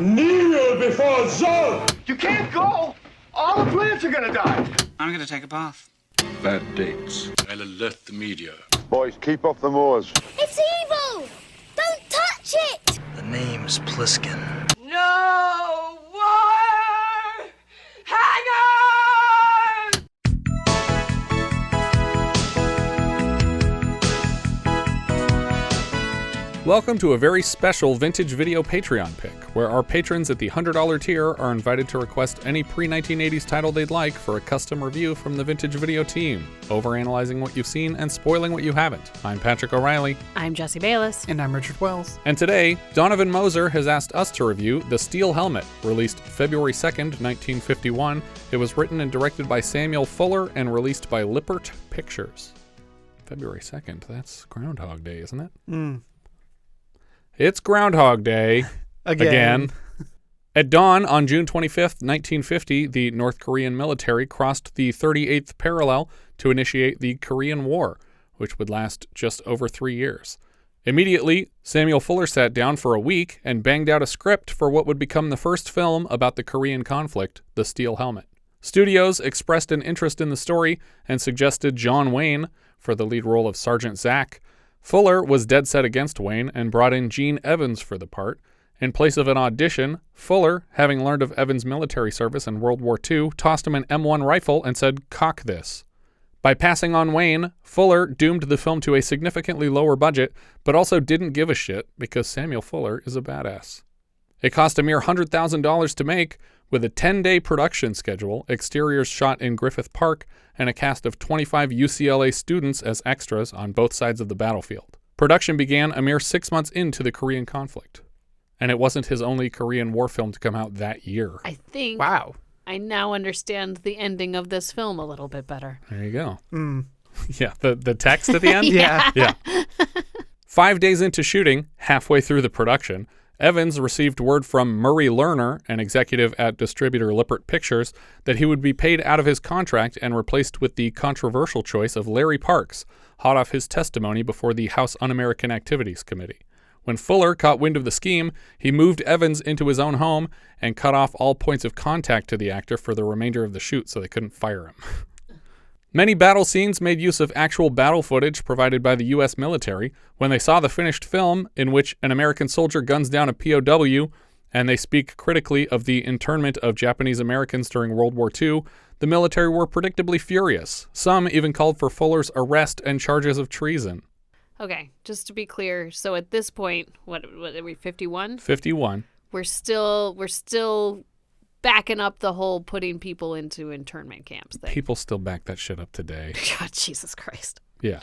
Kneel before Zack! You can't go! All the plants are gonna die! I'm gonna take a bath. Bad dates. I'll alert the media. Boys, keep off the moors. It's evil! Don't touch it! The name's Pliskin. No more hangers! Welcome to a very special Vintage Video Patreon pick, where our patrons at the $100 tier are invited to request any pre-1980s title they'd like for a custom review from the Vintage Video team, overanalyzing what you've seen and spoiling what you haven't. I'm Patrick O'Reilly. I'm Jesse Bayless. And I'm Richard Wells. And today, Donovan Moser has asked us to review The Steel Helmet, released February 2nd, 1951. It was written and directed by Samuel Fuller and released by Lippert Pictures. February 2nd, that's Groundhog Day, isn't it? It's Groundhog Day. Again. At dawn on June 25th, 1950, the North Korean military crossed the 38th parallel to initiate the Korean War, which would last just over 3 years. Immediately, Samuel Fuller sat down for a week and banged out a script for what would become the first film about the Korean conflict, The Steel Helmet. Studios expressed an interest in the story and suggested John Wayne for the lead role of Sergeant Zack. Fuller was dead set against Wayne and brought in Gene Evans for the part. In place of an audition, Fuller, having learned of Evans' military service in World War II, tossed him an M1 rifle and said, "Cock this." By passing on Wayne, Fuller doomed the film to a significantly lower budget, but also didn't give a shit because Samuel Fuller is a badass. It cost a mere $100,000 to make, with a 10-day production schedule, exteriors shot in Griffith Park, and a cast of 25 UCLA students as extras on both sides of the battlefield. Production began a mere 6 months into the Korean conflict. And it wasn't his only Korean War film to come out that year. I think Wow. I now understand the ending of this film a little bit better. There you go. Yeah, the text at the end? Yeah. 5 days into shooting, halfway through the production, Evans received word from Murray Lerner, an executive at distributor Lippert Pictures, that he would be paid out of his contract and replaced with the controversial choice of Larry Parks, hot off his testimony before the House Un-American Activities Committee. When Fuller caught wind of the scheme, he moved Evans into his own home and cut off all points of contact to the actor for the remainder of the shoot so they couldn't fire him. Many battle scenes made use of actual battle footage provided by the U.S. military. When they saw the finished film, in which an American soldier guns down a POW, and they speak critically of the internment of Japanese Americans during World War II, the military were predictably furious. Some even called for Fuller's arrest and charges of treason. Okay, just to be clear, so at this point, what are we, 51? 51. We're still backing up the whole putting people into internment camps thing. People still back that shit up today. God, Jesus Christ. Yeah.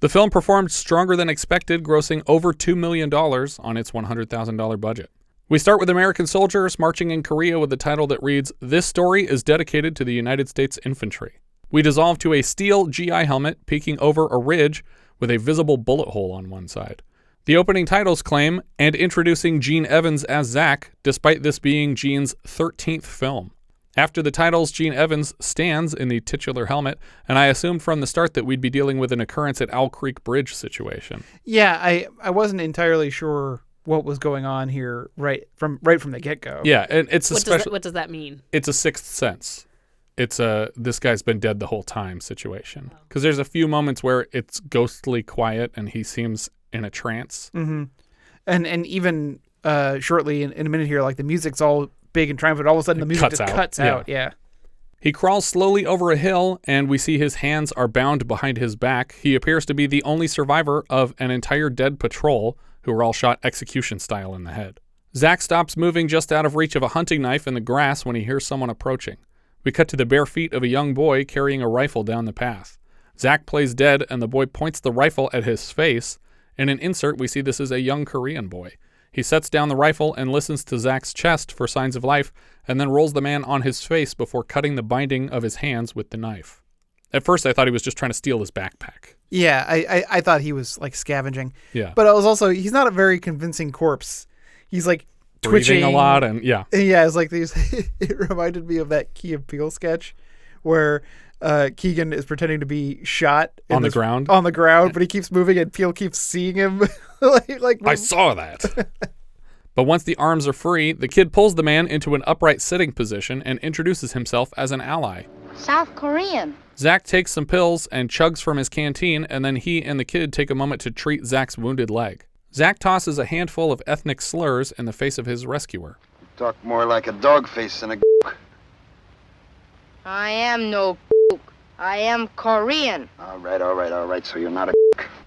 The film performed stronger than expected, grossing over $2 million on its $100,000 budget. We start with American soldiers marching in Korea with the title that reads, "This story is dedicated to the United States infantry." We dissolve to a steel GI helmet peeking over a ridge with a visible bullet hole on one side. The opening titles claim, and introducing Gene Evans as Zack, despite this being Gene's 13th film. After the titles, Gene Evans stands in the titular helmet, and I assumed from the start that we'd be dealing with an occurrence at Owl Creek Bridge situation. Yeah, I wasn't entirely sure what was going on here right from the get-go. Yeah, and it's What does that mean? It's a Sixth Sense. It's a this guy's been dead the whole time situation. Because there's a few moments where it's ghostly quiet and he seems in a trance. Mm-hmm. And even shortly in a minute here, like the music's all big and triumphant. All of a sudden the music just cuts out. Yeah. He crawls slowly over a hill, and we see his hands are bound behind his back. He appears to be the only survivor of an entire dead patrol who were all shot execution style in the head. Zack stops moving just out of reach of a hunting knife in the grass when he hears someone approaching. We cut to the bare feet of a young boy carrying a rifle down the path. Zack plays dead, and the boy points the rifle at his face. In an insert, we see this is a young Korean boy. He sets down the rifle and listens to Zack's chest for signs of life, and then rolls the man on his face before cutting the binding of his hands with the knife. At first, I thought he was just trying to steal his backpack. Yeah, I thought he was like scavenging. Yeah. But I was also, he's not a very convincing corpse. He's like twitching a lot, and yeah. Yeah, it's like these. It reminded me of that Key and Peele sketch where Keegan is pretending to be shot on the ground, but he keeps moving and Peele keeps seeing him. like I saw that. But once the arms are free, the kid pulls the man into an upright sitting position and introduces himself as an ally. South Korean. Zack takes some pills and chugs from his canteen, and then he and the kid take a moment to treat Zack's wounded leg. Zack tosses a handful of ethnic slurs in the face of his rescuer. Talk more like a dog face than a I am no I am Korean. All right, so you're not a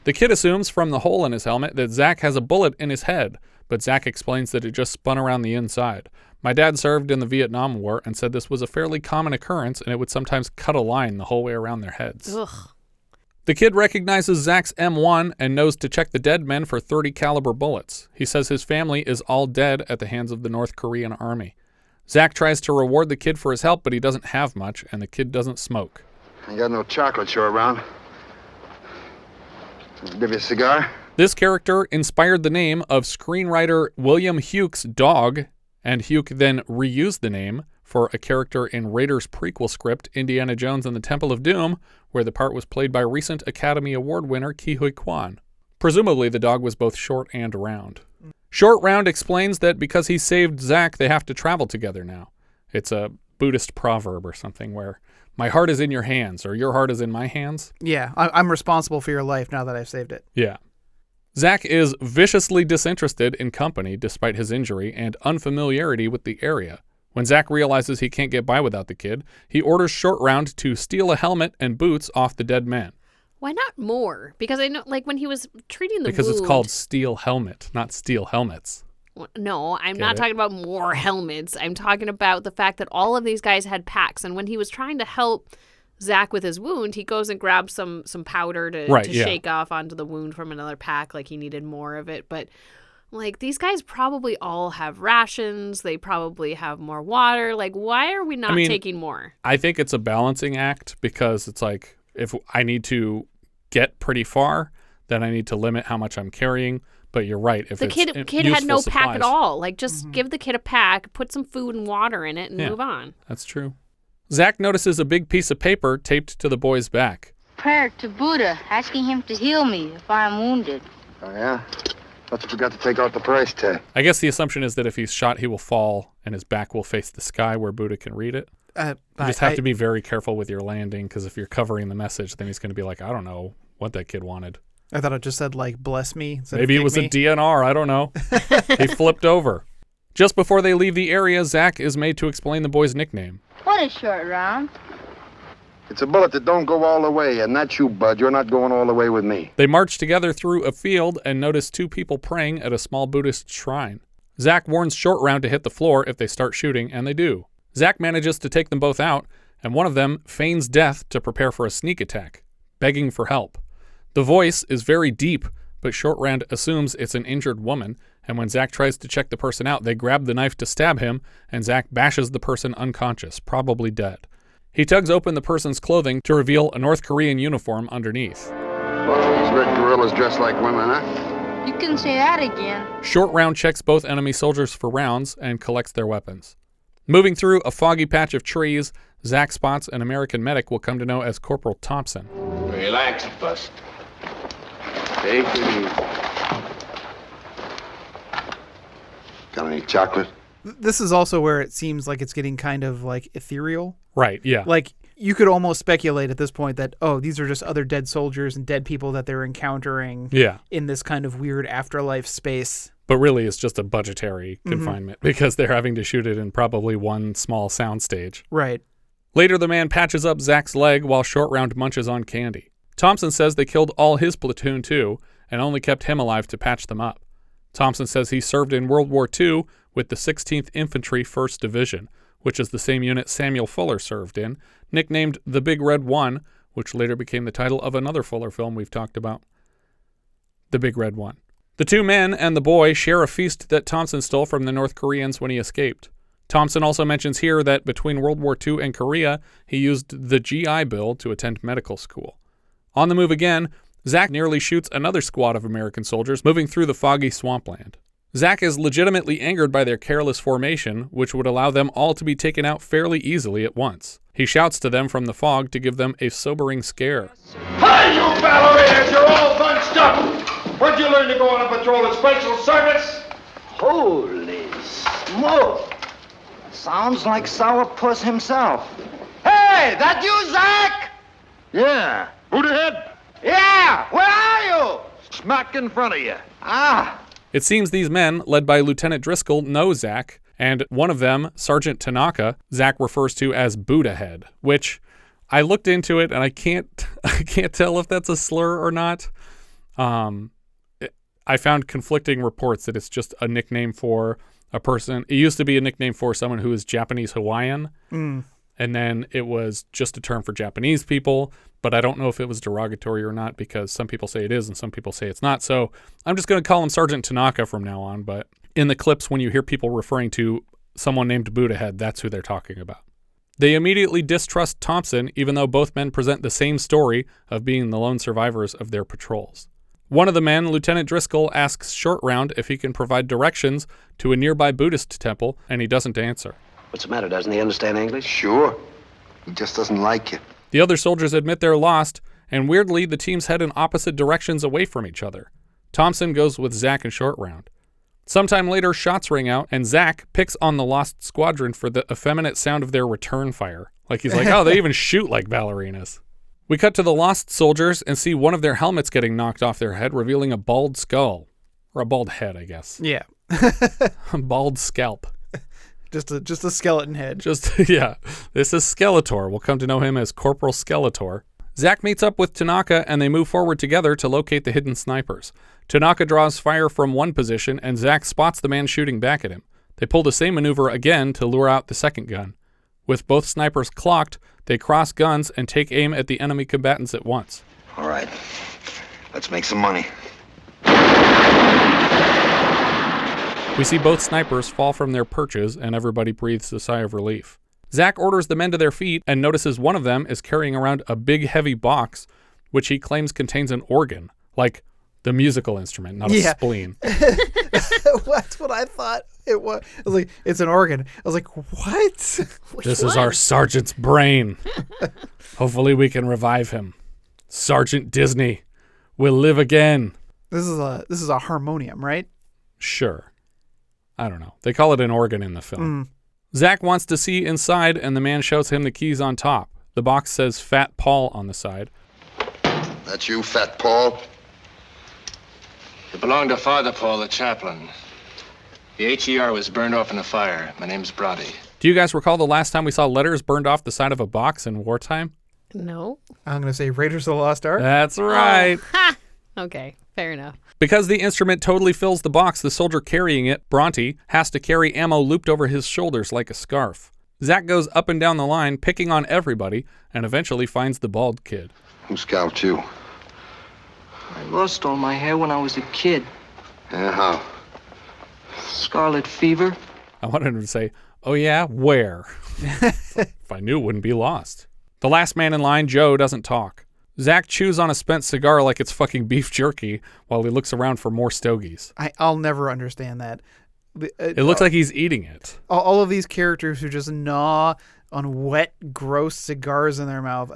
The kid assumes from the hole in his helmet that Zack has a bullet in his head, but Zack explains that it just spun around the inside. My dad served in the Vietnam War and said this was a fairly common occurrence and it would sometimes cut a line the whole way around their heads. Ugh. The kid recognizes Zack's M1 and knows to check the dead men for .30 caliber bullets. He says his family is all dead at the hands of the North Korean army. Zack tries to reward the kid for his help, but he doesn't have much, and the kid doesn't smoke. I got no chocolate show around. Give you a cigar? This character inspired the name of screenwriter William Hughes' dog, and Hughes then reused the name for a character in Raiders' prequel script, Indiana Jones and the Temple of Doom, where the part was played by recent Academy Award winner Ke Huy Quan. Presumably, the dog was both short and round. Short Round explains that because he saved Zack, they have to travel together now. It's a Buddhist proverb or something where my heart is in your hands, or your heart is in my hands. Yeah, I'm responsible for your life now that I've saved it. Yeah. Zack is viciously disinterested in company despite his injury and unfamiliarity with the area. When Zack realizes he can't get by without the kid, he orders Short Round to steal a helmet and boots off the dead man. Why not more? Because I know, like, when he was treating the Because wound... it's called steel helmet, not steel helmets. No, I'm Get not it? talking about more helmets. I'm talking about the fact that all of these guys had packs, and when he was trying to help Zack with his wound, he goes and grabs some powder to shake off onto the wound from another pack, like he needed more of it. But like, these guys probably all have rations. They probably have more water. Like, why are we not taking more? I think it's a balancing act because it's like, if I need to get pretty far, then I need to limit how much I'm carrying. But you're right. If the it's kid had no supplies, pack at all. Like, just give the kid a pack, put some food and water in it, and move on. That's true. Zack notices a big piece of paper taped to the boy's back. Prayer to Buddha, asking him to heal me if I am wounded. Oh, yeah? Thought you forgot to take out the price tag. I guess the assumption is that if he's shot, he will fall, and his back will face the sky where Buddha can read it. You just have to be very careful with your landing, because if you're covering the message, then he's going to be like, I don't know what that kid wanted. I thought it just said, like, bless me. Maybe it was a DNR. I don't know. He flipped over. Just before they leave the area, Zack is made to explain the boy's nickname. What is Short Round? It's a bullet that don't go all the way, and that's you, bud. You're not going all the way with me. They march together through a field and notice two people praying at a small Buddhist shrine. Zack warns Short Round to hit the floor if they start shooting, and they do. Zack manages to take them both out, and one of them feigns death to prepare for a sneak attack, begging for help. The voice is very deep, but Short Round assumes it's an injured woman, and when Zack tries to check the person out, they grab the knife to stab him, and Zack bashes the person unconscious, probably dead. He tugs open the person's clothing to reveal a North Korean uniform underneath. Well, these red gorillas dress like women, huh? You can say that again. Short Round checks both enemy soldiers for rounds and collects their weapons. Moving through a foggy patch of trees, Zack spots an American medic we'll come to know as Corporal Thompson. Relax, Bust. Take it easy. Got any chocolate? This is also where it seems like it's getting kind of, like, ethereal. Right, yeah. Like, you could almost speculate at this point that, oh, these are just other dead soldiers and dead people that they're encountering in this kind of weird afterlife space. But really, it's just a budgetary confinement because they're having to shoot it in probably one small soundstage. Right. Later, the man patches up Zack's leg while Short Round munches on candy. Thompson says they killed all his platoon too, and only kept him alive to patch them up. Thompson says he served in World War II with the 16th Infantry 1st Division, which is the same unit Samuel Fuller served in, nicknamed the Big Red One, which later became the title of another Fuller film we've talked about, The Big Red One. The two men and the boy share a feast that Thompson stole from the North Koreans when he escaped. Thompson also mentions here that between World War II and Korea, he used the GI Bill to attend medical school. On the move again, Zack nearly shoots another squad of American soldiers moving through the foggy swampland. Zack is legitimately angered by their careless formation, which would allow them all to be taken out fairly easily at once. He shouts to them from the fog to give them a sobering scare. Hey, you ballerinas, you're all bunched up! Where'd you learn to go on a patrol of special service? Holy smoke! Sounds like Sourpuss himself. Hey, that you, Zack? Yeah. Who the head? Yeah, where are you? Smack in front of you. Ah. It seems these men, led by Lieutenant Driscoll, know Zack, and one of them, Sergeant Tanaka, Zack refers to as Buddha Head, which I looked into it and I can't tell if that's a slur or not. I found conflicting reports that it's just a nickname for a person. It used to be a nickname for someone who is Japanese Hawaiian, and then it was just a term for Japanese people, but I don't know if it was derogatory or not because some people say it is and some people say it's not. So I'm just going to call him Sergeant Tanaka from now on, but in the clips when you hear people referring to someone named Buddha Head, that's who they're talking about. They immediately distrust Thompson, even though both men present the same story of being the lone survivors of their patrols. One of the men, Lieutenant Driscoll, asks Short Round if he can provide directions to a nearby Buddhist temple, and he doesn't answer. What's the matter? Doesn't he understand English? Sure. He just doesn't like you. The other soldiers admit they're lost, and weirdly, the teams head in opposite directions away from each other. Thompson goes with Zack and Short Round. Sometime later, shots ring out, and Zack picks on the lost squadron for the effeminate sound of their return fire. Like he's like, oh, they even shoot like ballerinas. We cut to the lost soldiers and see one of their helmets getting knocked off their head, revealing a bald skull. Or a bald head, I guess. Yeah. A bald scalp. Just a skeleton head. Yeah. This is Skeletor. We'll come to know him as Corporal Skeletor. Zack meets up with Tanaka, and they move forward together to locate the hidden snipers. Tanaka draws fire from one position, and Zack spots the man shooting back at him. They pull the same maneuver again to lure out the second gun. With both snipers clocked, they cross guns and take aim at the enemy combatants at once. All right. Let's make some money. We see both snipers fall from their perches, and everybody breathes a sigh of relief. Zack orders the men to their feet and notices one of them is carrying around a big, heavy box, which he claims contains an organ, like the musical instrument, not a spleen. That's what I thought it was. I was like, it's an organ. I was like, what? This is our sergeant's brain. Hopefully we can revive him. Sergeant Disney will live again. This is a harmonium, right? Sure. I don't know. They call it an organ in the film. Zack wants to see inside, and the man shows him the keys on top. The box says Fat Paul on the side. That's you, Fat Paul? It belonged to Father Paul, the chaplain. The HER was burned off in a fire. My name's Brodie. Do you guys recall the last time we saw letters burned off the side of a box in wartime? No. I'm going to say Raiders of the Lost Ark. That's right. Oh, ha! Okay, fair enough. Because the instrument totally fills the box, the soldier carrying it, Bronte, has to carry ammo looped over his shoulders like a scarf. Zack goes up and down the line, picking on everybody, and eventually finds the bald kid. Who scalped you? I lost all my hair when I was a kid. Yeah, how? Scarlet fever. I wanted him to say, oh yeah, where? If I knew it wouldn't be lost. The last man in line, Joe, doesn't talk. Zack chews on a spent cigar like it's fucking beef jerky while he looks around for more stogies. I'll never understand that. It looks like he's eating it. All of these characters who just gnaw on wet, gross cigars in their mouth.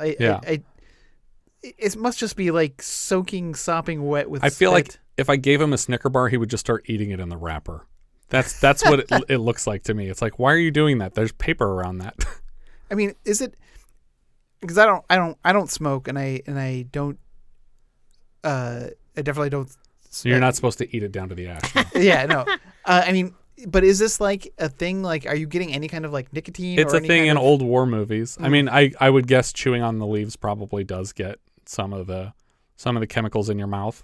It must just be like sopping wet with I feel spit. like if I gave him a Snicker bar, he would just start eating it in the wrapper. That's what it looks like to me. It's like, why are you doing that? There's paper around that. I mean, is it? Because I don't smoke, and I don't. I definitely don't. You're not supposed to eat it down to the ash. No. Yeah, no. I mean, but is this like a thing? Like, are you getting any kind of like nicotine? It's or a any thing kind in of... old war movies. I mean, I would guess chewing on the leaves probably does get some of the chemicals in your mouth.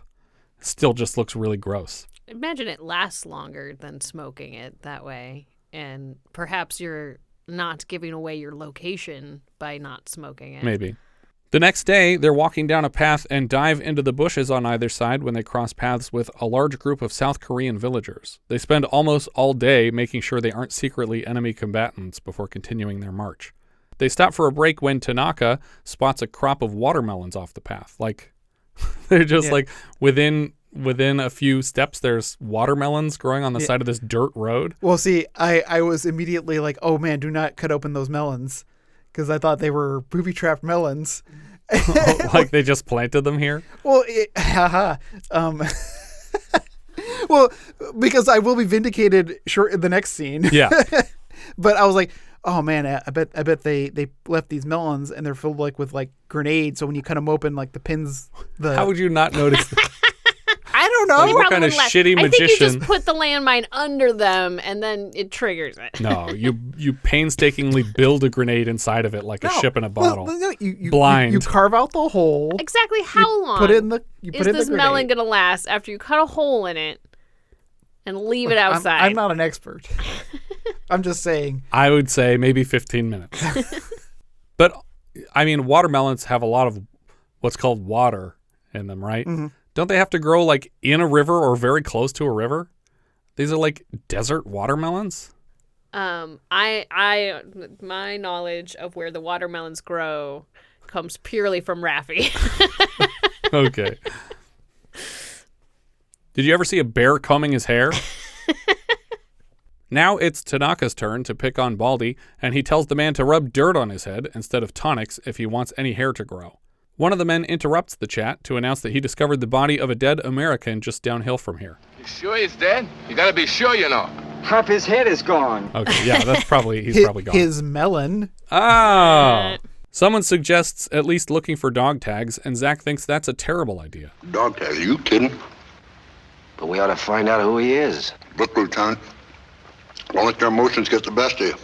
It still just looks really gross. Imagine it lasts longer than smoking it that way, and perhaps you're not giving away your location by not smoking it. Maybe. The next day, they're walking down a path and dive into the bushes on either side when they cross paths with a large group of South Korean villagers. They spend almost all day making sure they aren't secretly enemy combatants before continuing their march. They stop for a break when Tanaka spots a crop of watermelons off the path. Like, they're just like within a few steps, there's watermelons growing on the side of this dirt road. Well, see, I was immediately like, oh man, do not cut open those melons. Because I thought they were booby-trapped melons. Like they just planted them here? Well, Well, because I will be vindicated in the next scene. Yeah. But I was like, oh man, I bet they left these melons and they're filled with grenades. So when you cut them open, the pins. How would you not notice that? I don't know. What kind of shitty magician? I think you just put the landmine under them and then it triggers it. No, you painstakingly build a grenade inside of it like a ship in a bottle. No, you blind. You carve out the hole. Exactly how long is this melon going to last after you cut a hole in it and leave it outside? I'm not an expert. I'm just saying. I would say maybe 15 minutes. But, I mean, watermelons have a lot of what's called water in them, right? Mm-hmm. Don't they have to grow in a river or very close to a river? These are desert watermelons? My knowledge of where the watermelons grow comes purely from Raffi. Okay. Did you ever see a bear combing his hair? Now it's Tanaka's turn to pick on Baldy, and he tells the man to rub dirt on his head instead of tonics if he wants any hair to grow. One of the men interrupts the chat to announce that he discovered the body of a dead American just downhill from here. You sure he's dead? You gotta be sure, you know. Half his head is gone. Okay, yeah, he's probably gone. His melon. Oh. Someone suggests at least looking for dog tags, and Zack thinks that's a terrible idea. Dog tags? Are you kidding? But we ought to find out who he is. Look, Lieutenant. Don't let your emotions get the best of you.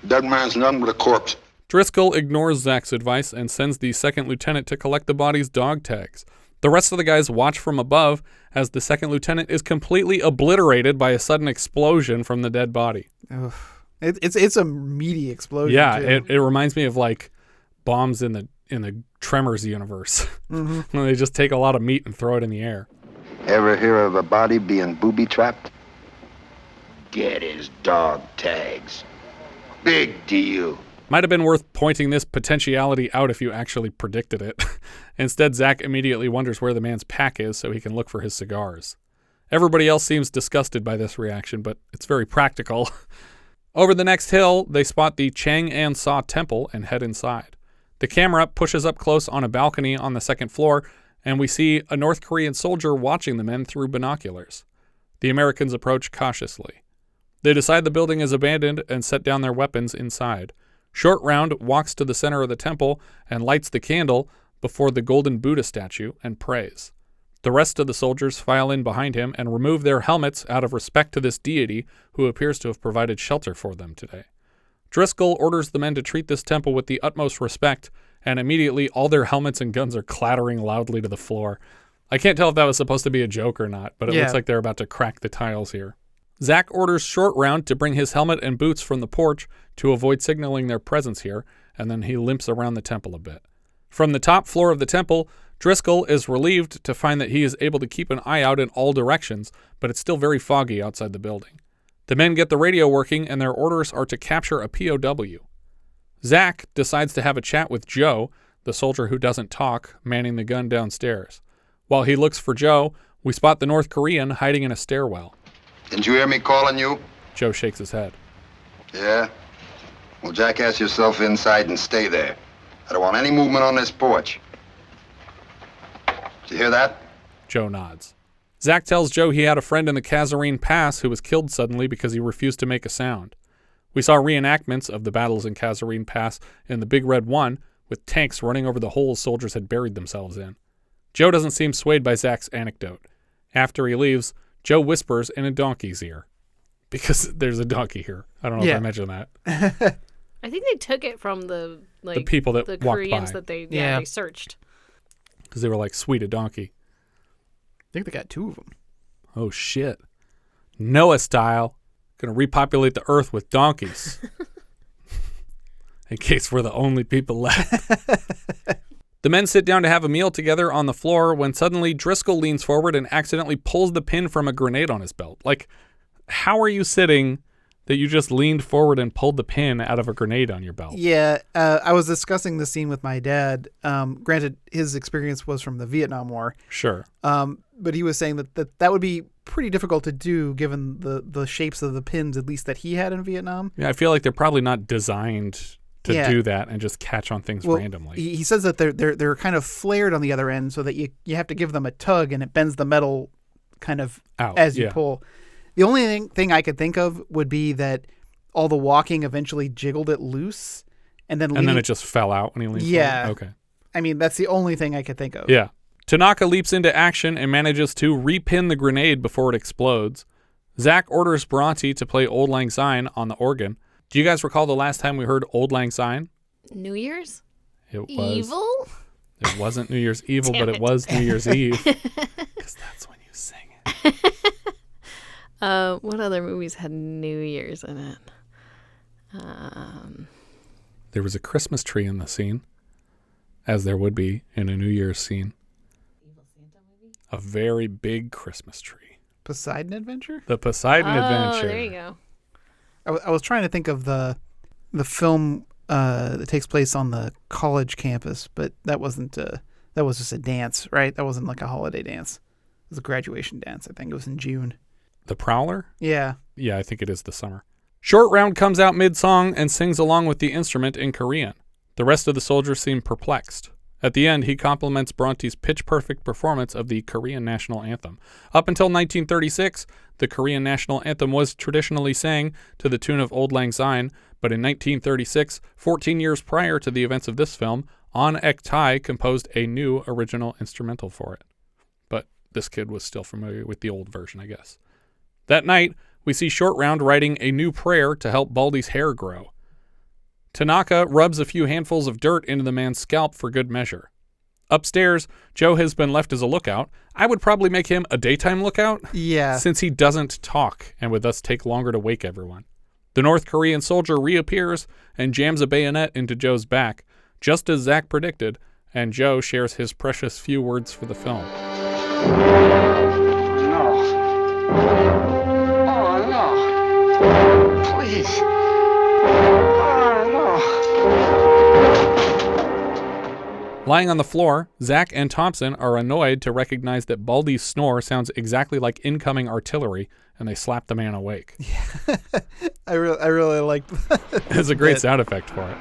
Dead man's nothing but a corpse. Driscoll ignores Zack's advice and sends the second lieutenant to collect the body's dog tags. The rest of the guys watch from above as the second lieutenant is completely obliterated by a sudden explosion from the dead body. Ugh. It's a meaty explosion. Yeah, too. it reminds me of bombs in the Tremors universe. Mm-hmm. When they just take a lot of meat and throw it in the air. Ever hear of a body being booby-trapped? Get his dog tags. Big deal. Might have been worth pointing this potentiality out if you actually predicted it. Instead, Zack immediately wonders where the man's pack is so he can look for his cigars. Everybody else seems disgusted by this reaction, but it's very practical. Over the next hill, they spot the Chang'an Sa Temple and head inside. The camera pushes up close on a balcony on the second floor, and we see a North Korean soldier watching the men through binoculars. The Americans approach cautiously. They decide the building is abandoned and set down their weapons inside. Short Round walks to the center of the temple and lights the candle before the golden Buddha statue and prays. The rest of the soldiers file in behind him and remove their helmets out of respect to this deity who appears to have provided shelter for them today. Driscoll orders the men to treat this temple with the utmost respect, and immediately all their helmets and guns are clattering loudly to the floor. I can't tell if that was supposed to be a joke or not, but it looks like they're about to crack the tiles here. Zack orders Short Round to bring his helmet and boots from the porch to avoid signaling their presence here, and then he limps around the temple a bit. From the top floor of the temple, Driscoll is relieved to find that he is able to keep an eye out in all directions, but it's still very foggy outside the building. The men get the radio working, and their orders are to capture a POW. Zack decides to have a chat with Joe, the soldier who doesn't talk, manning the gun downstairs. While he looks for Joe, we spot the North Korean hiding in a stairwell. Didn't you hear me calling you? Joe shakes his head. Yeah? Well, jackass yourself inside and stay there. I don't want any movement on this porch. Did you hear that? Joe nods. Zack tells Joe he had a friend in the Kazarene Pass who was killed suddenly because he refused to make a sound. We saw reenactments of the battles in Kazarene Pass in the Big Red 1, with tanks running over the holes soldiers had buried themselves in. Joe doesn't seem swayed by Zack's anecdote. After he leaves, Joe whispers in a donkey's ear. Because there's a donkey here. I don't know if I mentioned that. I think they took it from the people that the walked Koreans by. that they searched. Because they were like, sweet, a donkey. I think they got 2 of them. Oh, shit. Noah style. Gonna repopulate the earth with donkeys. In case we're the only people left. The men sit down to have a meal together on the floor when suddenly Driscoll leans forward and accidentally pulls the pin from a grenade on his belt. Like, how are you sitting that you just leaned forward and pulled the pin out of a grenade on your belt? Yeah, I was discussing this scene with my dad. Granted, his experience was from the Vietnam War. Sure. But he was saying that would be pretty difficult to do given the shapes of the pins, at least that he had in Vietnam. Yeah, I feel like they're probably not designed to do that and just catch on things randomly. He says that they're kind of flared on the other end so that you have to give them a tug and it bends the metal kind of out as you pull. The only thing I could think of would be that all the walking eventually jiggled it loose, and then it just fell out when he leaned forward? Okay. I mean, that's the only thing I could think of. Yeah. Tanaka leaps into action and manages to repin the grenade before it explodes. Zack orders Bronte to play Auld Lang Syne on the organ. Do you guys recall the last time we heard Auld Lang Syne? New Year's? It was. Evil? It wasn't New Year's Evil, but it was New Year's Eve. Because that's when you sing it. What other movies had New Year's in it? There was a Christmas tree in the scene, as there would be in a New Year's scene. Evil Santa movie? A very big Christmas tree. Poseidon Adventure? The Poseidon Adventure. Oh, there you go. I was trying to think of the film that takes place on the college campus, but that was just a dance, right? That wasn't like a holiday dance. It was a graduation dance. I think it was in June. The Prowler? Yeah. Yeah, I think it is the summer. Short Round comes out mid-song and sings along with the instrument in Korean. The rest of the soldiers seem perplexed. At the end, he compliments Bronte's pitch-perfect performance of the Korean national anthem. Up until 1936, the Korean national anthem was traditionally sang to the tune of Auld Lang Syne, but in 1936, 14 years prior to the events of this film, An Ek Tai composed a new original instrumental for it. But this kid was still familiar with the old version, I guess. That night, we see Short Round writing a new prayer to help Baldy's hair grow. Tanaka rubs a few handfuls of dirt into the man's scalp for good measure. Upstairs, Joe has been left as a lookout. I would probably make him a daytime lookout. Yeah. Since he doesn't talk and would thus take longer to wake everyone. The North Korean soldier reappears and jams a bayonet into Joe's back, just as Zack predicted, and Joe shares his precious few words for the film. No. Oh, no. Please. Oh, no. Lying on the floor, Zack and Thompson are annoyed to recognize that Baldy's snore sounds exactly like incoming artillery, and they slap the man awake. Yeah. I really liked that. It's a great sound effect for it.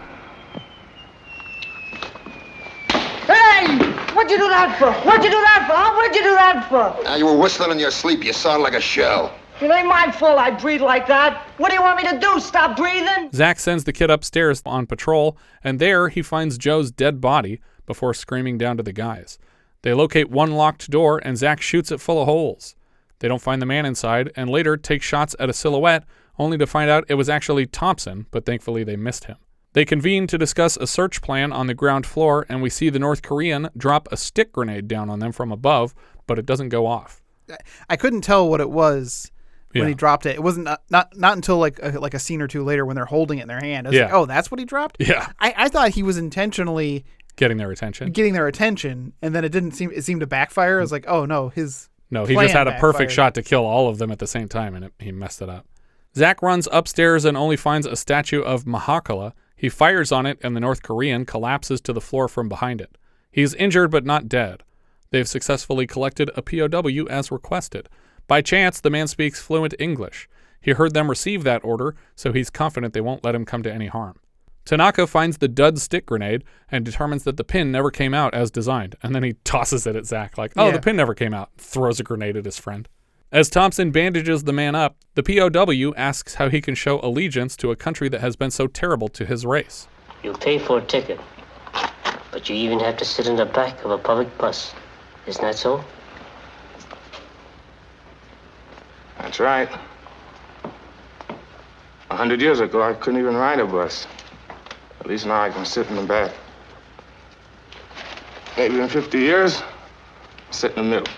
Hey! What'd you do that for? What'd you do that for, huh? What'd you do that for? You were whistling in your sleep. You sound like a shell. It ain't my fault I breathe like that. What do you want me to do, stop breathing? Zack sends the kid upstairs on patrol, and there he finds Joe's dead body before screaming down to the guys. They locate one locked door, and Zack shoots it full of holes. They don't find the man inside, and later take shots at a silhouette, only to find out it was actually Thompson, but thankfully they missed him. They convene to discuss a search plan on the ground floor, and we see the North Korean drop a stick grenade down on them from above, but it doesn't go off. I couldn't tell what it was when he dropped it. It wasn't not until like a scene or two later when they're holding it in their hand. I was like, oh, that's what he dropped? Yeah. I thought he was intentionally getting their attention, and then it seemed to backfire. I was like, oh no, he just had a perfect shot to kill all of them at the same time, and he messed it up. Zack runs upstairs and only finds a statue of Mahakala. He fires on it, and the North Korean collapses to the floor from behind it. He's injured but not dead. They've successfully collected a POW as requested. By chance, the man speaks fluent English. He heard them receive that order, so he's confident they won't let him come to any harm. Tanaka finds the dud stick grenade and determines that the pin never came out as designed, and then he tosses it at Zack like, the pin never came out, throws a grenade at his friend. As Thompson bandages the man up, the POW asks how he can show allegiance to a country that has been so terrible to his race. You'll pay for a ticket, but you even have to sit in the back of a public bus. Isn't that so? That's right. 100 years ago, I couldn't even ride a bus. At least now I can sit in the back. Maybe in 50 years, I'll sit in the middle.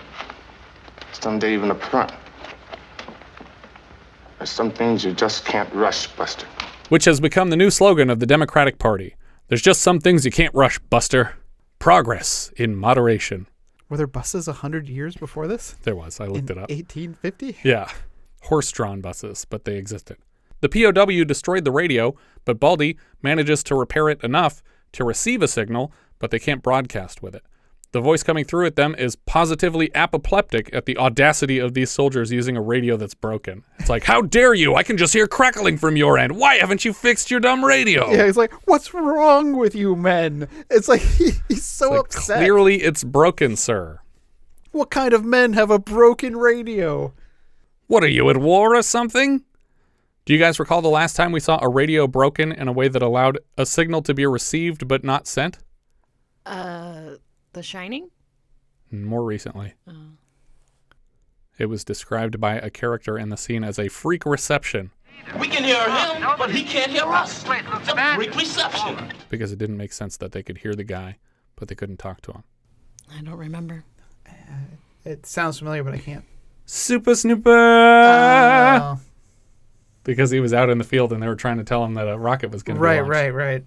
Someday even up front. There's some things you just can't rush, Buster. Which has become the new slogan of the Democratic Party. There's just some things you can't rush, Buster. Progress in moderation. Were there buses 100 years before this? There was. I looked it up. 1850? Yeah. Horse-drawn buses, but they existed. The POW destroyed the radio, but Baldy manages to repair it enough to receive a signal, but they can't broadcast with it. The voice coming through at them is positively apoplectic at the audacity of these soldiers using a radio that's broken. It's like, how dare you? I can just hear crackling from your end. Why haven't you fixed your dumb radio? Yeah, he's like, what's wrong with you men? It's like, he's so upset. Clearly it's broken, sir. What kind of men have a broken radio? What are you, at war or something? Do you guys recall the last time we saw a radio broken in a way that allowed a signal to be received but not sent? The Shining? More recently. Oh. It was described by a character in the scene as a freak reception. We can hear him, but he can't hear us. It's a freak reception. Because it didn't make sense that they could hear the guy, but they couldn't talk to him. I don't remember. It sounds familiar, but I can't. Super Snooper! Because he was out in the field and they were trying to tell him that a rocket was going to be launched. Right.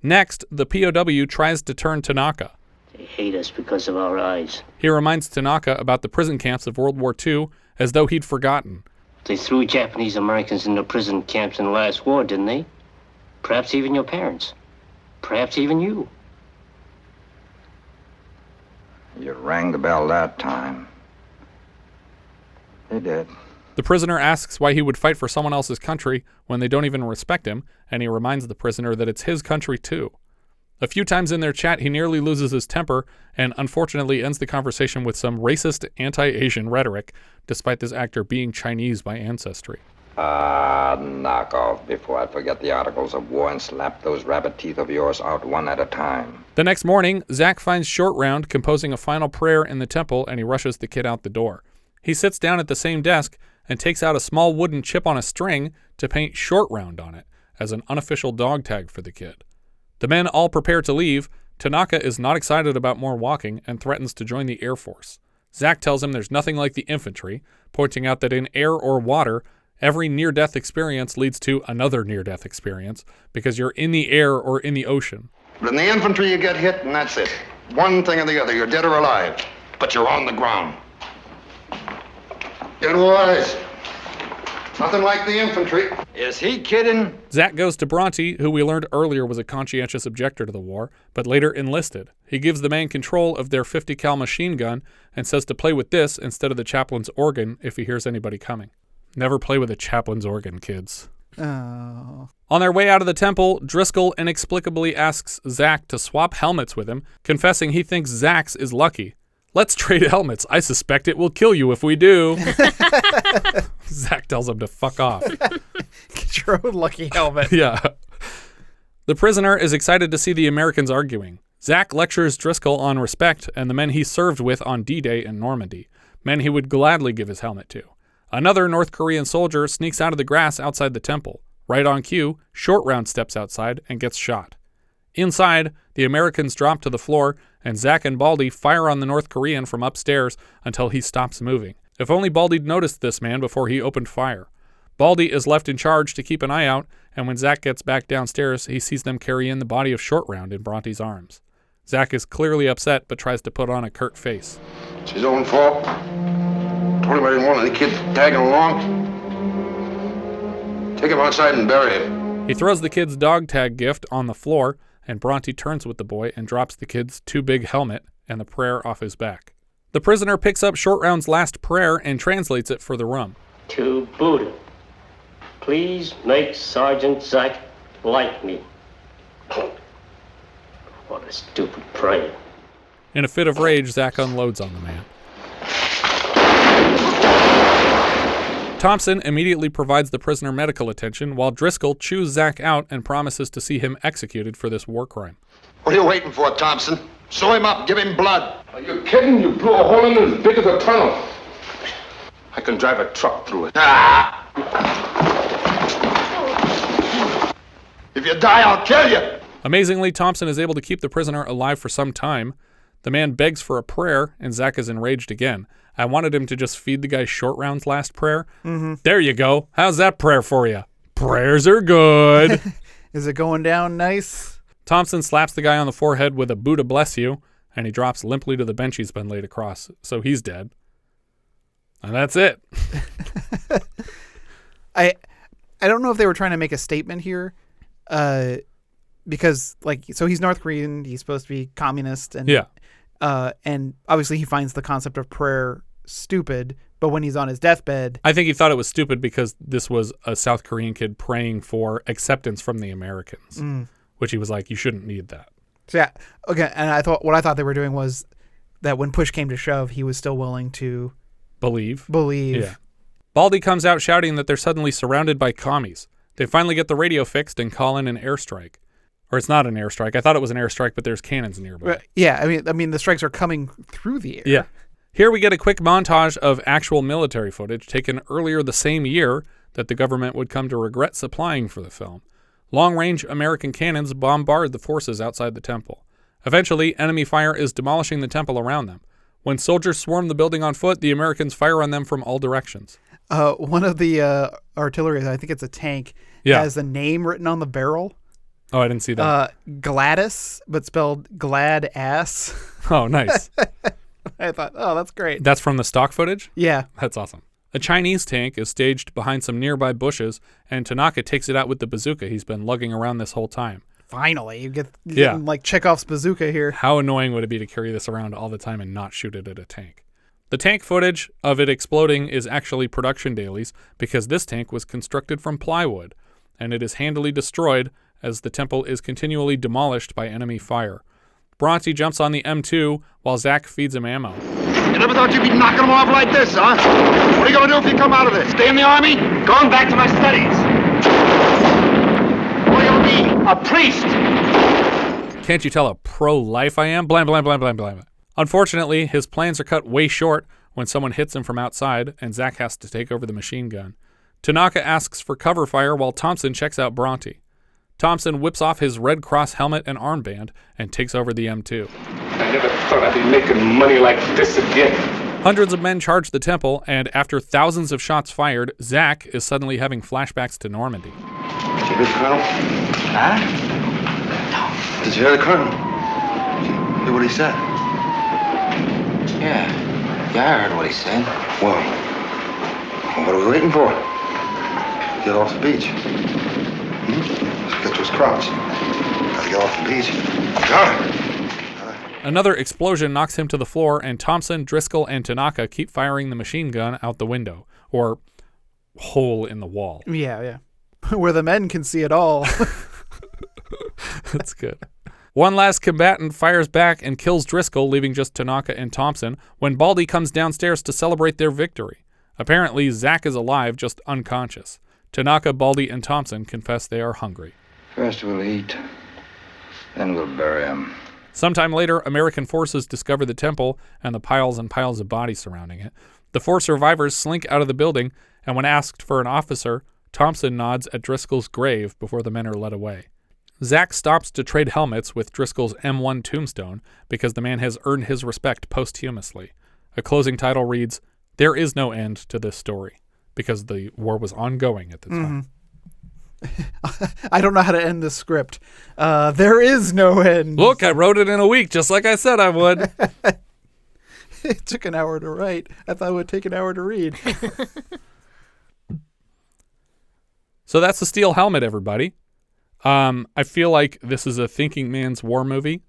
Next, the POW tries to turn Tanaka. They hate us because of our eyes. He reminds Tanaka about the prison camps of World War II as though he'd forgotten. They threw Japanese Americans into prison camps in the last war, didn't they? Perhaps even your parents. Perhaps even you. You rang the bell that time. They did. The prisoner asks why he would fight for someone else's country when they don't even respect him, and he reminds the prisoner that it's his country too. A few times in their chat, he nearly loses his temper and unfortunately ends the conversation with some racist anti-Asian rhetoric, despite this actor being Chinese by ancestry. Knock off before I forget the articles of war and slap those rabbit teeth of yours out one at a time. The next morning, Zack finds Short Round composing a final prayer in the temple, and he rushes the kid out the door. He sits down at the same desk and takes out a small wooden chip on a string to paint Short Round on it as an unofficial dog tag for the kid. The men all prepare to leave. Tanaka is not excited about more walking and threatens to join the Air Force. Zack tells him there's nothing like the infantry, pointing out that in air or water, every near-death experience leads to another near-death experience because you're in the air or in the ocean. But in the infantry, you get hit, and that's it. One thing or the other. You're dead or alive. But you're on the ground. Get wise. Nothing like the infantry. Is he kidding? Zack goes to Bronte, who we learned earlier was a conscientious objector to the war, but later enlisted. He gives the man control of their 50 cal machine gun and says to play with this instead of the chaplain's organ if he hears anybody coming. Never play with a chaplain's organ, kids. Oh. On their way out of the temple, Driscoll inexplicably asks Zack to swap helmets with him, confessing he thinks Zack's is lucky. Let's trade helmets. I suspect it will kill you if we do. Zack tells him to fuck off. Get your own lucky helmet. Yeah. The prisoner is excited to see the Americans arguing. Zack lectures Driscoll on respect and the men he served with on D-Day in Normandy, men he would gladly give his helmet to. Another North Korean soldier sneaks out of the grass outside the temple. Right on cue, Short Round steps outside and gets shot. Inside, the Americans drop to the floor, and Zack and Baldy fire on the North Korean from upstairs until he stops moving. If only Baldy'd noticed this man before he opened fire. Baldy is left in charge to keep an eye out, and when Zack gets back downstairs, he sees them carry in the body of Short Round in Bronte's arms. Zack is clearly upset, but tries to put on a curt face. It's his own fault. Told him I didn't want any kid tagging along. Take him outside and bury him. He throws the kid's dog tag gift on the floor, and Bronte turns with the boy and drops the kid's too big helmet and the prayer off his back. The prisoner picks up Short Round's last prayer and translates it for the room. To Buddha, please make Sergeant Zack like me. What a stupid prayer. In a fit of rage, Zack unloads on the man. Thompson immediately provides the prisoner medical attention, while Driscoll chews Zack out and promises to see him executed for this war crime. What are you waiting for, Thompson? Sew him up, give him blood. Are you kidding? You blew a hole in it as big as a tunnel. I can drive a truck through it. Ah! If you die, I'll kill you. Amazingly, Thompson is able to keep the prisoner alive for some time. The man begs for a prayer, and Zack is enraged again. I wanted him to just feed the guy Short Round's last prayer. Mm-hmm. There you go. How's that prayer for you? Prayers are good. Is it going down nice? Thompson slaps the guy on the forehead with a Buddha bless you, and he drops limply to the bench he's been laid across, so he's dead. And that's it. I don't know if they were trying to make a statement here, because so he's North Korean, he's supposed to be communist, and yeah. And obviously he finds the concept of prayer stupid, but when he's on his deathbed... I think he thought it was stupid because this was a South Korean kid praying for acceptance from the Americans, which he was like, you shouldn't need that. So yeah, okay, and what I thought they were doing was that when push came to shove, he was still willing to believe. Yeah. Baldy comes out shouting that they're suddenly surrounded by commies. They finally get the radio fixed and call in an airstrike. Or it's not an airstrike. I thought it was an airstrike, but there's cannons nearby. Yeah, I mean, the strikes are coming through the air. Yeah. Here we get a quick montage of actual military footage taken earlier the same year that the government would come to regret supplying for the film. Long-range American cannons bombard the forces outside the temple. Eventually, enemy fire is demolishing the temple around them. When soldiers swarm the building on foot, the Americans fire on them from all directions. One of the artillery, I think it's a tank, has the name written on the barrel. Oh, I didn't see that. Gladys, but spelled glad ass. Oh, nice. I thought, oh, that's great. That's from the stock footage? Yeah. That's awesome. A Chinese tank is staged behind some nearby bushes, and Tanaka takes it out with the bazooka he's been lugging around this whole time. Finally, you get like Chekhov's bazooka here. How annoying would it be to carry this around all the time and not shoot it at a tank? The tank footage of it exploding is actually production dailies because this tank was constructed from plywood, and it is handily destroyed as the temple is continually demolished by enemy fire. Bronte jumps on the M2 while Zack feeds him ammo. You never thought you'd be knocking them off like this, huh? What are you going to do if you come out of this? Stay in the army? Going back to my studies. What are you going to be? A priest. Can't you tell how pro-life I am? Blam, blam, blam, blam, blam. Unfortunately, his plans are cut way short when someone hits him from outside and Zack has to take over the machine gun. Tanaka asks for cover fire while Thompson checks out Bronte. Thompson whips off his Red Cross helmet and armband and takes over the M2. I never thought I'd be making money like this again. Hundreds of men charge the temple, and after thousands of shots fired, Zack is suddenly having flashbacks to Normandy. Did you hear the colonel? Huh? Did you hear the colonel? Did you hear what he said? Yeah, I heard what he said. Well, what are we waiting for? Get off the beach. Let's get to his crops. Gotta get off the beach. Got it. Another explosion knocks him to the floor, and Thompson, Driscoll, and Tanaka keep firing the machine gun out the window, or hole in the wall. Yeah. Where the men can see it all. That's good. One last combatant fires back and kills Driscoll, leaving just Tanaka and Thompson, when Baldy comes downstairs to celebrate their victory. Apparently, Zack is alive, just unconscious. Tanaka, Baldy, and Thompson confess they are hungry. First we'll eat, then we'll bury him. Sometime later, American forces discover the temple and the piles and piles of bodies surrounding it. The 4 survivors slink out of the building, and when asked for an officer, Thompson nods at Driscoll's grave before the men are led away. Zack stops to trade helmets with Driscoll's M1 tombstone because the man has earned his respect posthumously. A closing title reads, "There is no end to this story," because the war was ongoing at the time. I don't know how to end this script. There is no end. Look, I wrote it in a week, just like I said I would. It took an hour to write. I thought it would take an hour to read. So that's the Steel Helmet, everybody. I feel like this is a thinking man's war movie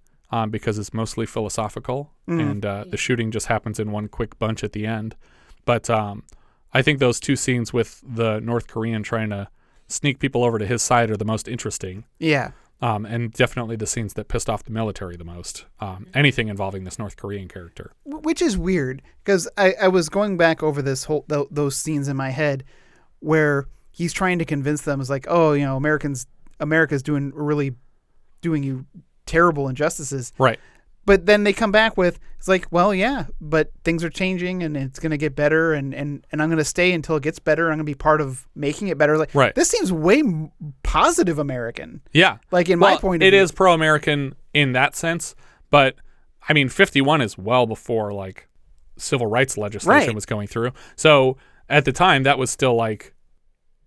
because it's mostly philosophical, and the shooting just happens in one quick bunch at the end. But I think those 2 scenes with the North Korean trying to sneak people over to his side are the most interesting. Yeah. And definitely the scenes that pissed off the military the most. Anything involving this North Korean character. Which is weird, because I was going back over this those scenes in my head where he's trying to convince them, it's like, oh, you know, America's doing you terrible injustices. Right. But then they come back with, it's like, well, yeah, but things are changing and it's going to get better and I'm going to stay until it gets better. I'm going to be part of making it better. Like, right. This seems way positive American. Yeah. Like in my point of view. It is pro-American in that sense, but I mean, 51 is well before like civil rights legislation was going through. So at the time that was still like,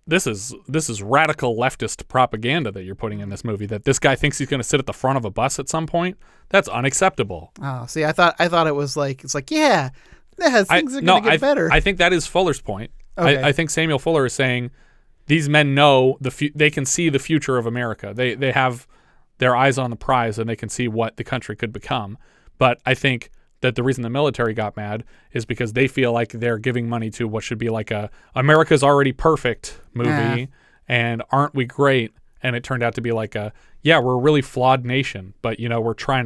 this is radical leftist propaganda that you're putting in this movie, that this guy thinks he's going to sit at the front of a bus at some point. That's unacceptable. Oh, see, I thought it was like, it's like, yeah, things are going to get better. I think that is Fuller's point. Okay. I think Samuel Fuller is saying these men know they can see the future of America. They have their eyes on the prize and they can see what the country could become. But I think that the reason the military got mad is because they feel like they're giving money to what should be like a America's Already Perfect movie, and aren't we great? And it turned out to be like a, yeah, we're a really flawed nation, but we're trying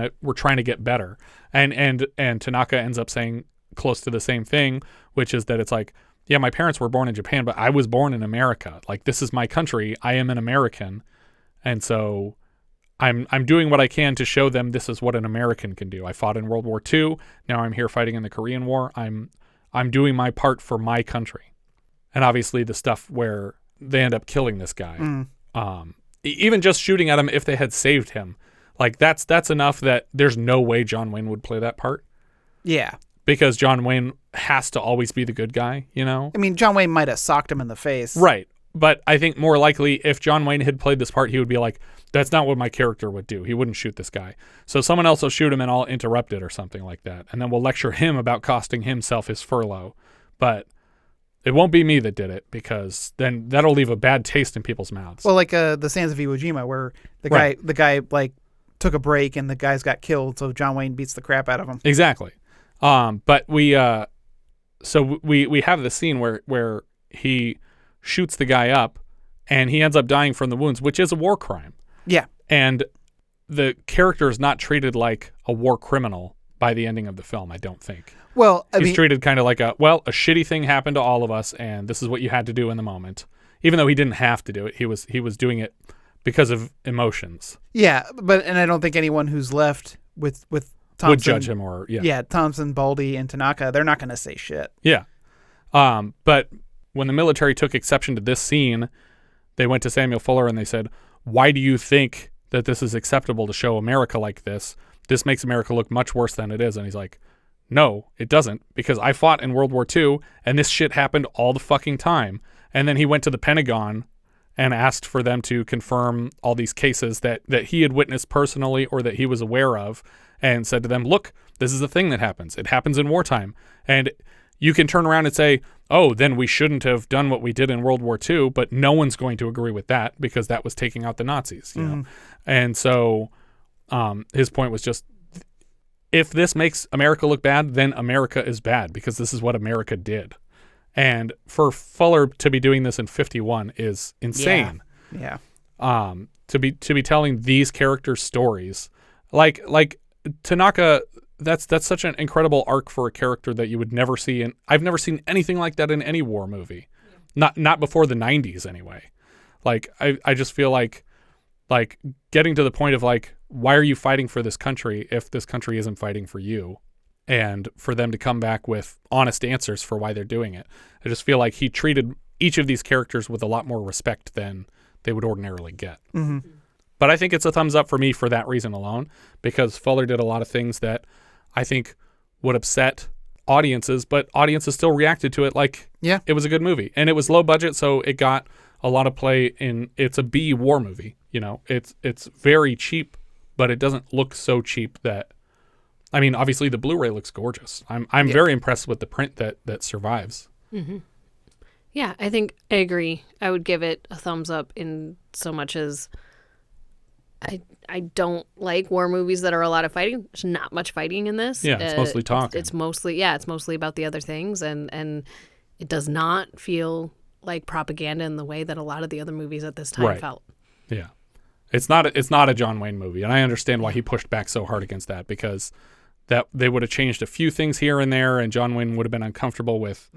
to get better. And Tanaka ends up saying close to the same thing, which is that it's like, yeah, my parents were born in Japan, but I was born in America. Like, this is my country. I am an American. And so I'm doing what I can to show them this is what an American can do. I fought in World War II. Now I'm here fighting in the Korean War. I'm doing my part for my country. And obviously the stuff where they end up killing this guy, even just shooting at him if they had saved him, like that's enough that there's no way John Wayne would play that part. Yeah. Because John Wayne has to always be the good guy, I mean, John Wayne might have socked him in the face. Right. But I think more likely if John Wayne had played this part, he would be like, that's not what my character would do. He wouldn't shoot this guy. So someone else will shoot him and I'll interrupt it or something like that. And then we'll lecture him about costing himself his furlough. But it won't be me that did it, because then that'll leave a bad taste in people's mouths. Well, like the Sands of Iwo Jima, where the guy like took a break and the guys got killed, so John Wayne beats the crap out of him. Exactly. But we have the scene where he shoots the guy up and he ends up dying from the wounds, which is a war crime. Yeah. And the character is not treated like a war criminal by the ending of the film, I don't think. Well, he's treated kind of like a shitty thing happened to all of us, and this is what you had to do in the moment. Even though he didn't have to do it, he was doing it because of emotions. Yeah, and I don't think anyone who's left with Thompson would judge him or Thompson, Baldy, and Tanaka, they're not going to say shit. Yeah. But when the military took exception to this scene, they went to Samuel Fuller and they said, "Why do you think that this is acceptable to show America like this? This makes America look much worse than it is." And he's like, "No, it doesn't, because I fought in World War II and this shit happened all the fucking time." And then he went to the Pentagon and asked for them to confirm all these cases that he had witnessed personally or that he was aware of, and said to them, "Look, this is the thing that happens. It happens in wartime. And you can turn around and say, oh, then we shouldn't have done what we did in World War II, but no one's going to agree with that because that was taking out the Nazis." You know? And so his point was just, if this makes America look bad, then America is bad because this is what America did. And for Fuller to be doing this in 51 is insane. Yeah. To be telling these characters' stories, like Tanaka, that's such an incredible arc for a character that you would never see, and I've never seen anything like that in any war movie. Not before the 90s anyway. Like I just feel like getting to the point of like, why are you fighting for this country if this country isn't fighting for you? And for them to come back with honest answers for why they're doing it. I just feel like he treated each of these characters with a lot more respect than they would ordinarily get. Mm-hmm. But I think it's a thumbs up for me for that reason alone, because Fuller did a lot of things that I think would upset audiences, but audiences still reacted to it like it was a good movie. And it was low budget, so it got a lot of play it's a B war movie. You know, it's very cheap, but it doesn't look so cheap that, I mean, obviously the Blu-ray looks gorgeous. I'm very impressed with the print that survives. Mm-hmm. Yeah, I think I agree. I would give it a thumbs up in so much as I don't like war movies that are a lot of fighting. There's not much fighting in this. Yeah, it's mostly talking. It's mostly about the other things, and it does not feel like propaganda in the way that a lot of the other movies at this time felt. Yeah. It's not a John Wayne movie, and I understand why he pushed back so hard against that, because that they would have changed a few things here and there, and John Wayne would have been uncomfortable with,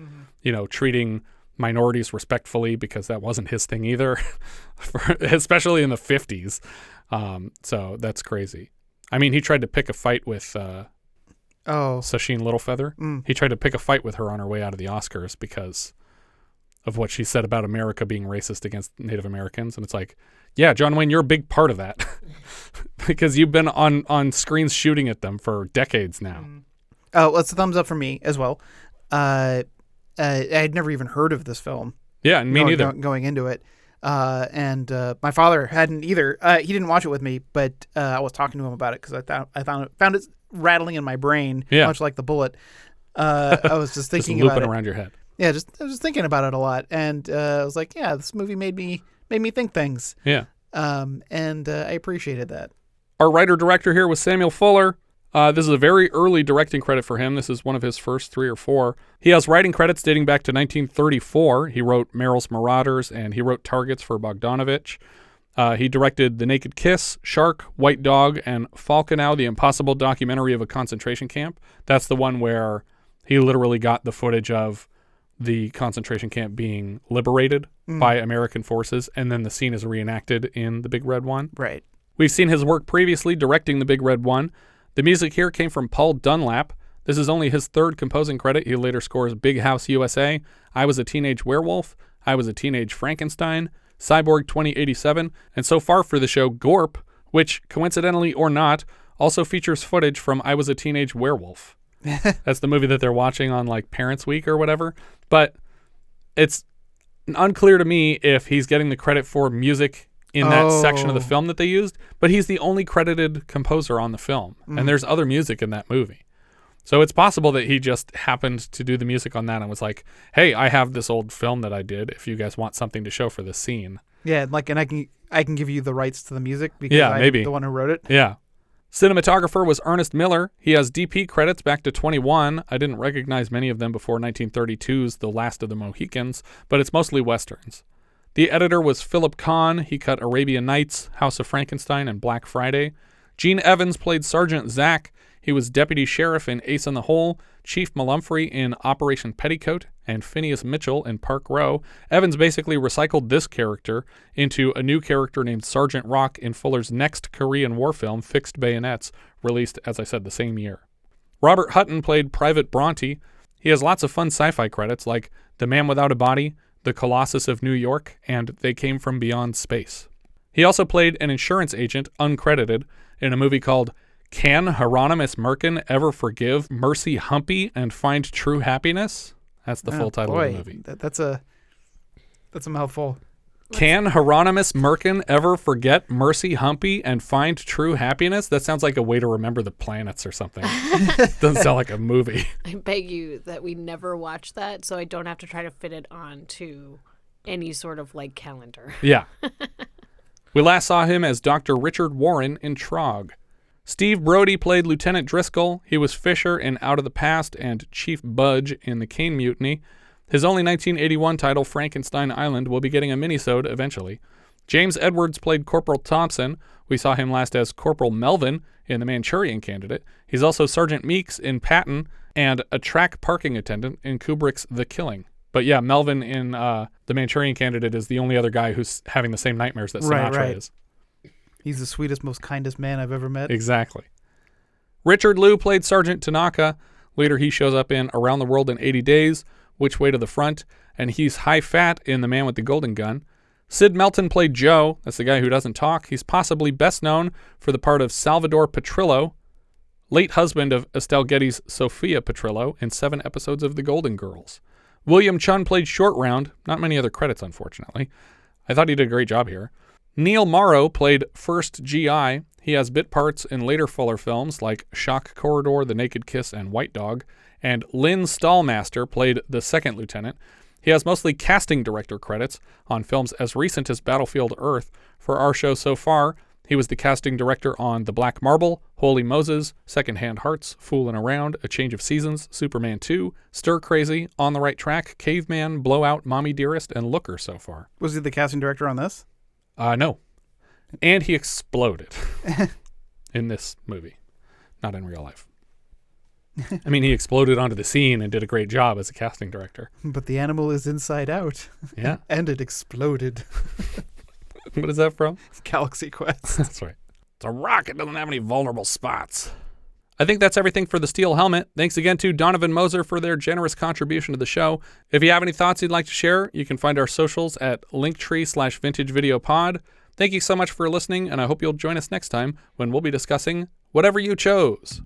treating minorities respectfully, because that wasn't his thing either, especially in the 50s. So that's crazy. I mean, he tried to pick a fight with Sacheen Littlefeather. He tried to pick a fight with her on her way out of the Oscars because of what she said about America being racist against Native Americans. And it's like, yeah, John Wayne, you're a big part of that because you've been on screens shooting at them for decades now. Oh, well, it's a thumbs up for me as well. I had never even heard of this film. Yeah, and me neither. Going into it. And my father hadn't either. He didn't watch it with me, but I was talking to him about it because I found it rattling in my brain, much like the bullet. I was just thinking just about looping around your head. Yeah, I was just thinking about it a lot, and I was like, yeah, this movie made me think things. Yeah. And I appreciated that. Our writer-director here was Samuel Fuller. This is a very early directing credit for him. This is one of his first 3 or 4. He has writing credits dating back to 1934. He wrote Merrill's Marauders, and he wrote Targets for Bogdanovich. He directed The Naked Kiss, Shark, White Dog, and Falkenau, the impossible documentary of a concentration camp. That's the one where he literally got the footage of the concentration camp being liberated by American forces, and then the scene is reenacted in The Big Red One. Right. We've seen his work previously directing The Big Red One. The music here came from Paul Dunlap. This is only his third composing credit. He later scores Big House USA, I Was a Teenage Werewolf, I Was a Teenage Frankenstein, Cyborg 2087, and so far for the show, Gorp, which, coincidentally or not, also features footage from I Was a Teenage Werewolf. That's the movie that they're watching on like Parents Week or whatever. But it's unclear to me if he's getting the credit for music in that section of the film that they used, but he's the only credited composer on the film, and there's other music in that movie. So it's possible that he just happened to do the music on that and was like, hey, I have this old film that I did if you guys want something to show for this scene. Yeah, like, and I can give you the rights to the music because maybe. I'm the one who wrote it. Yeah. Cinematographer was Ernest Miller. He has DP credits back to 21. I didn't recognize many of them before 1932's The Last of the Mohicans, but it's mostly Westerns. The editor was Philip Kahn. He cut Arabian Nights, House of Frankenstein, and Black Friday. Gene Evans played Sergeant Zack. He was deputy sheriff in Ace in the Hole, Chief Malumphry in Operation Petticoat, and Phineas Mitchell in Park Row. Evans basically recycled this character into a new character named Sergeant Rock in Fuller's next Korean War film, Fixed Bayonets, released, as I said, the same year. Robert Hutton played Private Bronte. He has lots of fun sci-fi credits like The Man Without a Body, The Colossus of New York, and They Came from Beyond Space. He also played an insurance agent, uncredited, in a movie called Can Hieronymus Merkin Ever Forgive Mercy Humpy and Find True Happiness? That's the full title of the movie. That's a mouthful. Can Hieronymus Merkin ever forget Mercy Humpy and find true happiness? That sounds like a way to remember the planets or something. Doesn't sound like a movie. I beg you that we never watch that so I don't have to try to fit it on to any sort of like calendar. Yeah. We last saw him as Dr. Richard Warren in Trog. Steve Brodie played Lieutenant Driscoll. He was Fisher in Out of the Past and Chief Budge in The Caine Mutiny. His only 1981 title, Frankenstein Island, will be getting a minisode eventually. James Edwards played Corporal Thompson. We saw him last as Corporal Melvin in The Manchurian Candidate. He's also Sergeant Meeks in Patton and a track parking attendant in Kubrick's The Killing. But yeah, Melvin in The Manchurian Candidate is the only other guy who's having the same nightmares that Sinatra is. He's the sweetest, most kindest man I've ever met. Exactly. Richard Liu played Sergeant Tanaka. Later he shows up in Around the World in 80 Days, Which Way to the Front, and he's high fat in The Man with the Golden Gun. Sid Melton played Joe. That's the guy who doesn't talk. He's possibly best known for the part of Salvador Petrillo, late husband of Estelle Getty's Sophia Petrillo, in 7 episodes of The Golden Girls. William Chun played Short Round. Not many other credits, unfortunately. I thought he did a great job here. Neil Morrow played First GI. He has bit parts in later Fuller films like Shock Corridor, The Naked Kiss, and White Dog. And Lynn Stalmaster played the second lieutenant. He has mostly casting director credits on films as recent as Battlefield Earth. For our show so far, he was the casting director on The Black Marble, Holy Moses, Secondhand Hearts, Foolin' Around, A Change of Seasons, Superman 2, Stir Crazy, On the Right Track, Caveman, Blowout, Mommy Dearest, and Looker so far. Was he the casting director on this? No. And he exploded in this movie, not in real life. I mean, he exploded onto the scene and did a great job as a casting director. But the animal is inside out. Yeah. And it exploded. What is that from? Galaxy Quest. That's right. It's a rocket, doesn't have any vulnerable spots. I think that's everything for the Steel Helmet. Thanks again to Donovan Moser for their generous contribution to the show. If you have any thoughts you'd like to share, you can find our socials at linktree/vintagevideopod. Thank you so much for listening, and I hope you'll join us next time when we'll be discussing Whatever You Chose.